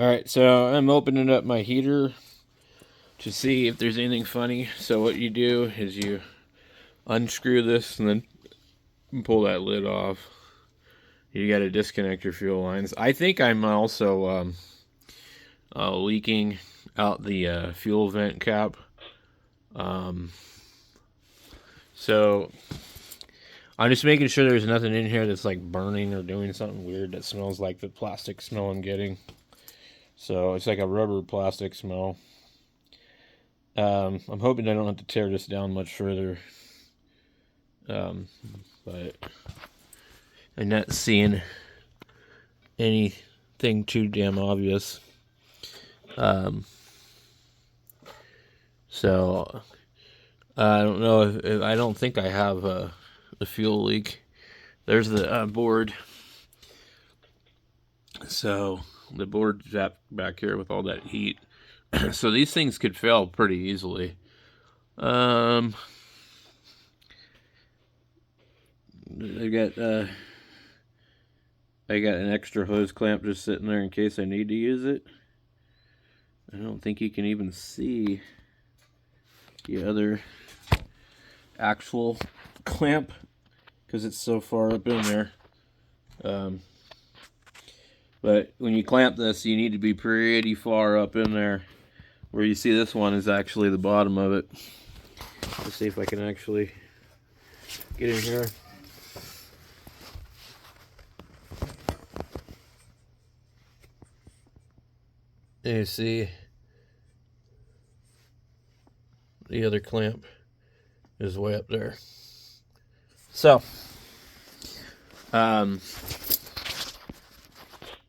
Alright, so I'm opening up my heater to see if there's anything funny. So what you do is you unscrew this and then pull that lid off. You got to disconnect your fuel lines. I think I'm also leaking out the fuel vent cap. So I'm just making sure there's nothing in here that's like burning or doing something weird that smells like the plastic smell I'm getting. So it's like a rubber plastic smell. I'm hoping I don't have to tear this down much further. But I'm not seeing anything too damn obvious. So I don't know if I don't think I have the fuel leak. There's the board. So the board's back here with all that heat. So these things could fail pretty easily. I got an extra hose clamp just sitting there in case I need to use it. I don't think you can even see the other actual clamp because it's so far up in there. But when you clamp this, you need to be pretty far up in there. Where you see this one is actually the bottom of it. Let's see if I can actually get in here. And you see the other clamp is way up there. So,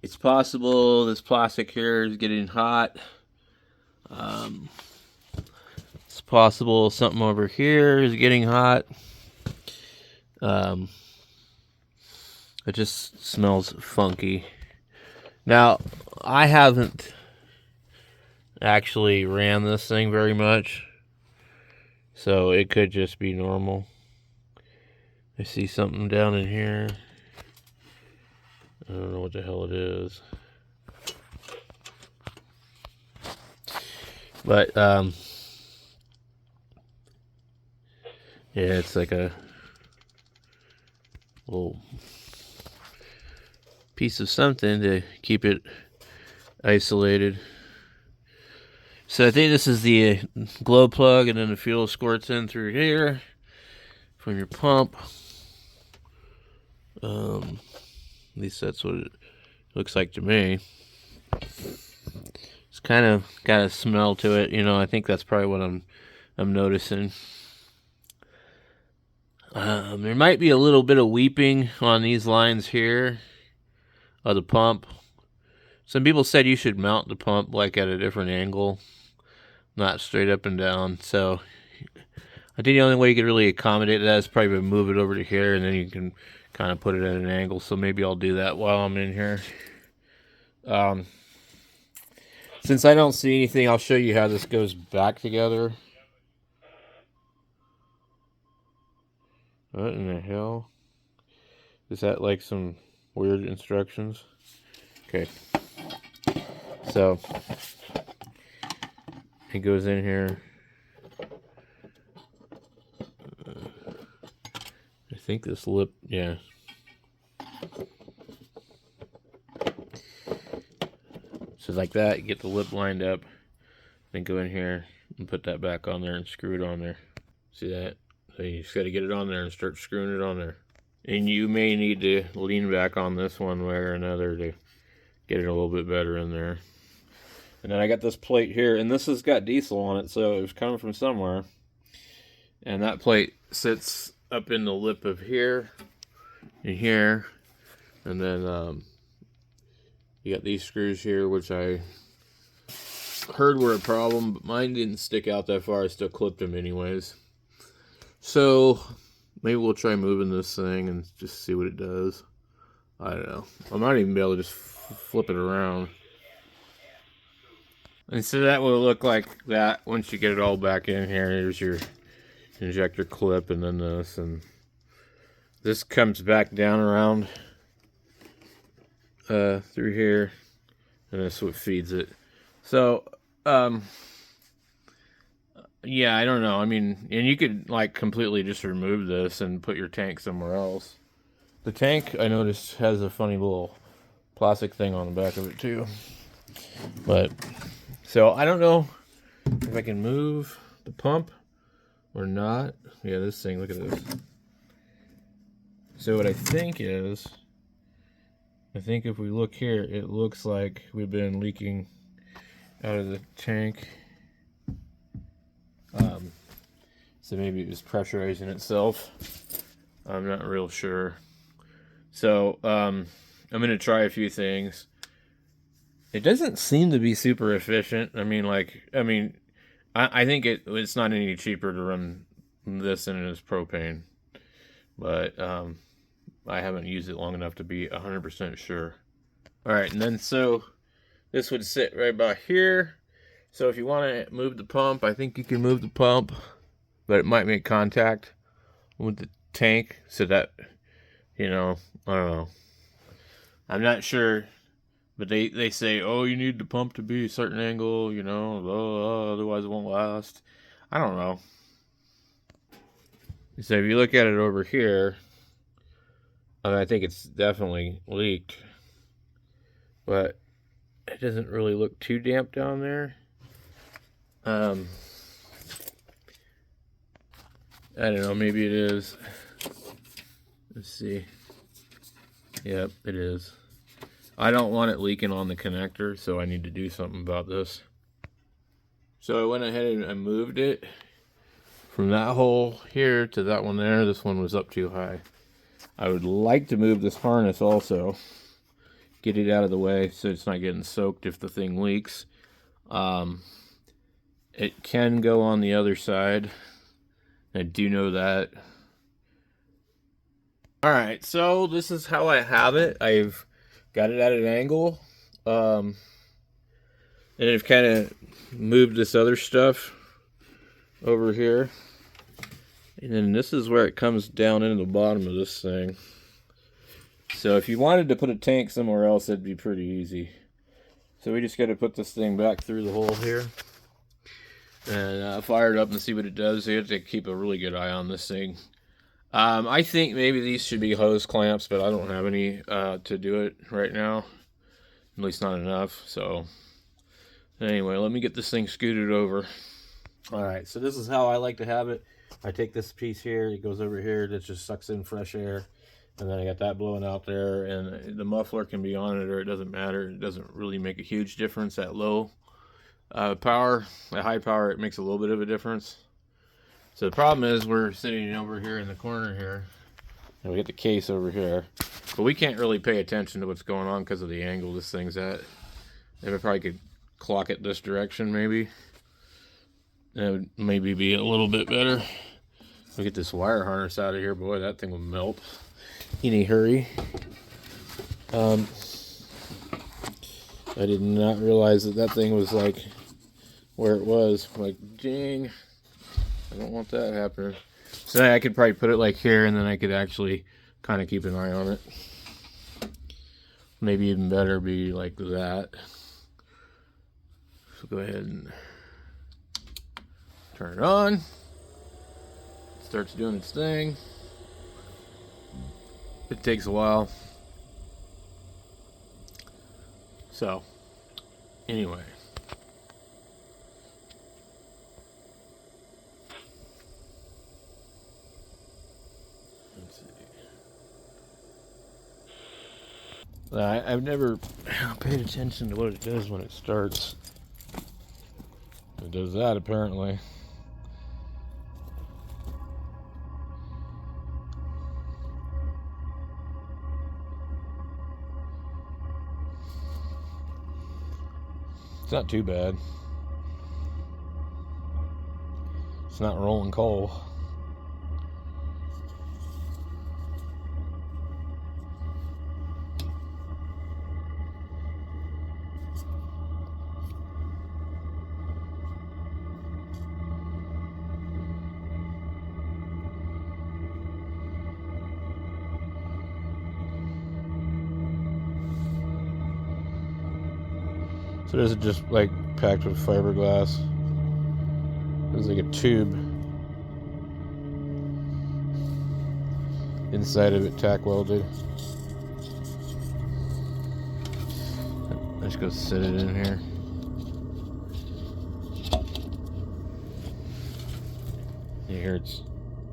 it's possible this plastic here is getting hot. It's possible something over here is getting hot. It just smells funky. Now, I haven't actually ran this thing very much, so it could just be normal. I see something down in here. I don't know what the hell it is. But, yeah, it's like a little piece of something to keep it isolated. So I think this is the glow plug, and then the fuel squirts in through here from your pump. At least that's what it looks like to me. It's kind of got a smell to it, you know. I think that's probably what I'm noticing. There might be a little bit of weeping on these lines here of the pump. Some people said you should mount the pump like at a different angle, not straight up and down. So I think the only way you could really accommodate that is probably to move it over to here, and then you can kind of put it at an angle. So maybe I'll do that while I'm in here. Since I don't see anything, I'll show you how this goes back together. What in the hell? Is that like some weird instructions? Okay. So it goes in here. I think this lip, yeah. So like that, you get the lip lined up, then go in here and put that back on there and screw it on there. See that? So you just got to get it on there and start screwing it on there. And you may need to lean back on this one way or another to get it a little bit better in there. And then I got this plate here, and this has got diesel on it, so it was coming from somewhere. And that plate sits up in the lip of here and here. And then you got these screws here, which I heard were a problem, but mine didn't stick out that far. I still clipped them anyways. So maybe we'll try moving this thing and just see what it does. I don't know. I might even be able to just flip it around. And so that will look like that once you get it all back in here. Here's your injector clip, and then this, and this comes back down around through here, and that's what feeds it. So, yeah, I don't know. I mean, and you could like completely just remove this and put your tank somewhere else. The tank, I noticed, has a funny little plastic thing on the back of it too. But, so I don't know if I can move the pump or not. Yeah, this thing, look at this. So what I think is, I think if we look here, it looks like we've been leaking out of the tank. So maybe it was pressurizing itself. I'm not real sure. So I'm gonna try a few things. It doesn't seem to be super efficient. I think it's not any cheaper to run this than it is propane, but I haven't used it long enough to be 100% sure. All right, and then so this would sit right about here. So if you want to move the pump, I think you can move the pump, but it might make contact with the tank, so that, I don't know. I'm not sure, but they say, oh, you need the pump to be a certain angle, otherwise it won't last. I don't know. So if you look at it over here, I think it's definitely leaked, but it doesn't really look too damp down there. I don't know, maybe it is. Let's see. Yep, it is. I don't want it leaking on the connector, so I need to do something about this. So I went ahead and I moved it from that hole here to that one there. This one was up too high. I would like to move this harness also. Get it out of the way so it's not getting soaked if the thing leaks. It can go on the other side. I do know that. Alright, so this is how I have it. I've got it at an angle. And I've kind of moved this other stuff over here. And then this is where it comes down into the bottom of this thing. So if you wanted to put a tank somewhere else, it'd be pretty easy. So we just got to put this thing back through the hole here. And fire it up and see what it does. You have to keep a really good eye on this thing. I think maybe these should be hose clamps, but I don't have any to do it right now. At least not enough. So anyway, let me get this thing scooted over. Alright, so this is how I like to have it. I take this piece here, it goes over here, that just sucks in fresh air. And then I got that blowing out there, and the muffler can be on it or it doesn't matter. It doesn't really make a huge difference at low power. At high power, it makes a little bit of a difference. So the problem is we're sitting over here in the corner here, and we get the case over here, but we can't really pay attention to what's going on because of the angle this thing's at. Maybe I probably could clock it this direction, maybe. That would maybe be a little bit better. We'll get this wire harness out of here. Boy, that thing will melt in a hurry. I did not realize that thing was like where it was. Like, dang, I don't want that happening. So I could probably put it like here, and then I could actually kind of keep an eye on it. Maybe even better be like that. So go ahead and turn it on. It starts doing its thing. It takes a while. So, anyway. Let's see. I've never paid attention to what it does when it starts. It does that apparently. It's not too bad. It's not rolling coal. So this is just like packed with fiberglass. There's like a tube inside of it, tack welded. I'm just gonna sit it in here. You hear it's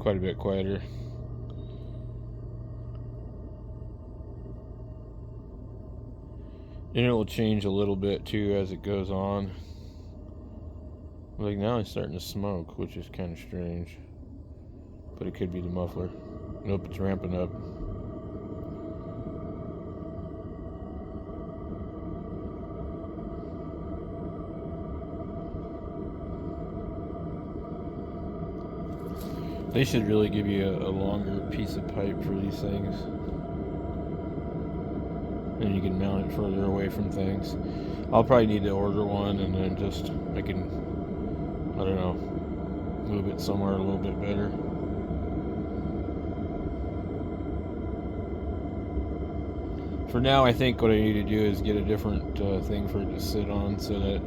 quite a bit quieter. And it will change a little bit too as it goes on. Like now it's starting to smoke, which is kind of strange. But it could be the muffler. Nope, it's ramping up. They should really give you a longer piece of pipe for these things. And you can mount it further away from things. I'll probably need to order one and then just I don't know, move it somewhere a little bit better. For now, I think what I need to do is get a different thing for it to sit on so that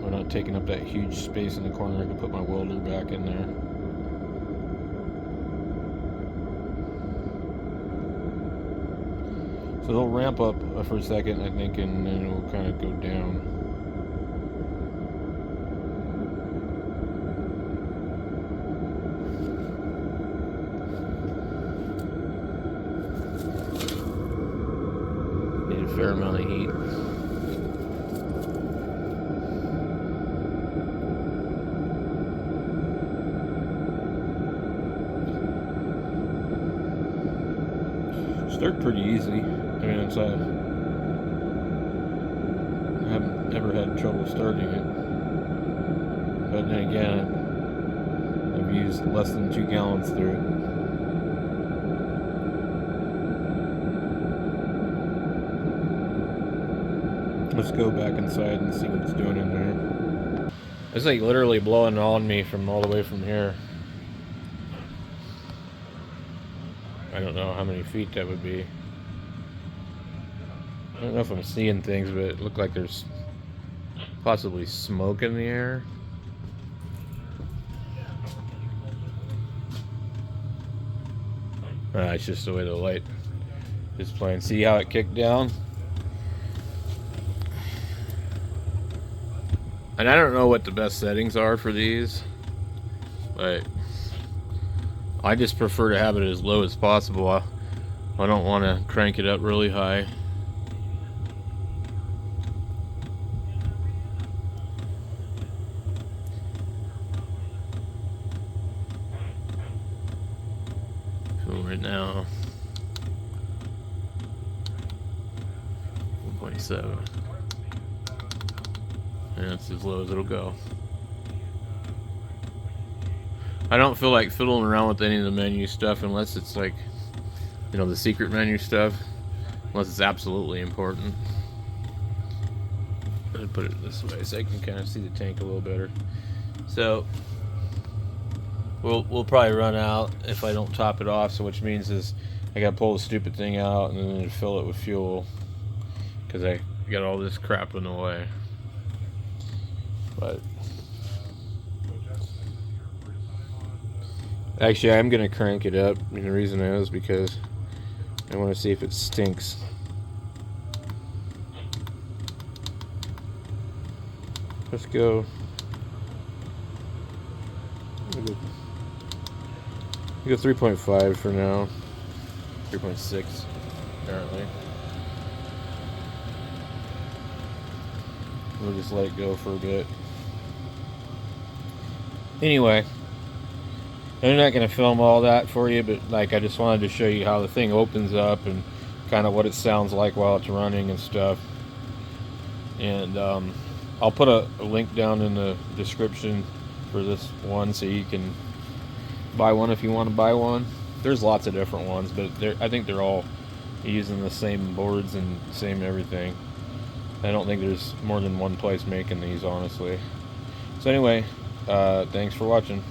we're not taking up that huge space in the corner. I can put my welder back in there. So it'll ramp up for a second, I think, and then it'll kind of go down. Need a fair amount of heat. Start pretty easy. I mean, I haven't ever had trouble starting it. But then again, I've used less than 2 gallons through it. Let's go back inside and see what it's doing in there. It's like literally blowing on me from all the way from here. I don't know how many feet that would be. I don't know if I'm seeing things, but it looked like there's possibly smoke in the air. It's just the way the light is playing. See how it kicked down? And I don't know what the best settings are for these, but I just prefer to have it as low as possible. I don't want to crank it up really high. So right now, 1.7. And that's as low as it'll go. I don't feel like fiddling around with any of the menu stuff unless it's like, you know, the secret menu stuff, unless it's absolutely important. I'll put it this way so I can kind of see the tank a little better. So we'll probably run out if I don't top it off. So which means is I gotta pull the stupid thing out and then fill it with fuel because I got all this crap in the way. But actually, I'm gonna crank it up, and the reason is because I want to see if it stinks. Let's go. We go 3.5 for now. 3.6 apparently. We'll just let it go for a bit. Anyway, I'm not going to film all that for you, but like I just wanted to show you how the thing opens up and kind of what it sounds like while it's running and stuff. And I'll put a link down in the description for this one so you can buy one if you want to buy one. There's lots of different ones, but I think they're all using the same boards and same everything. I don't think there's more than one place making these, honestly. So anyway, thanks for watching.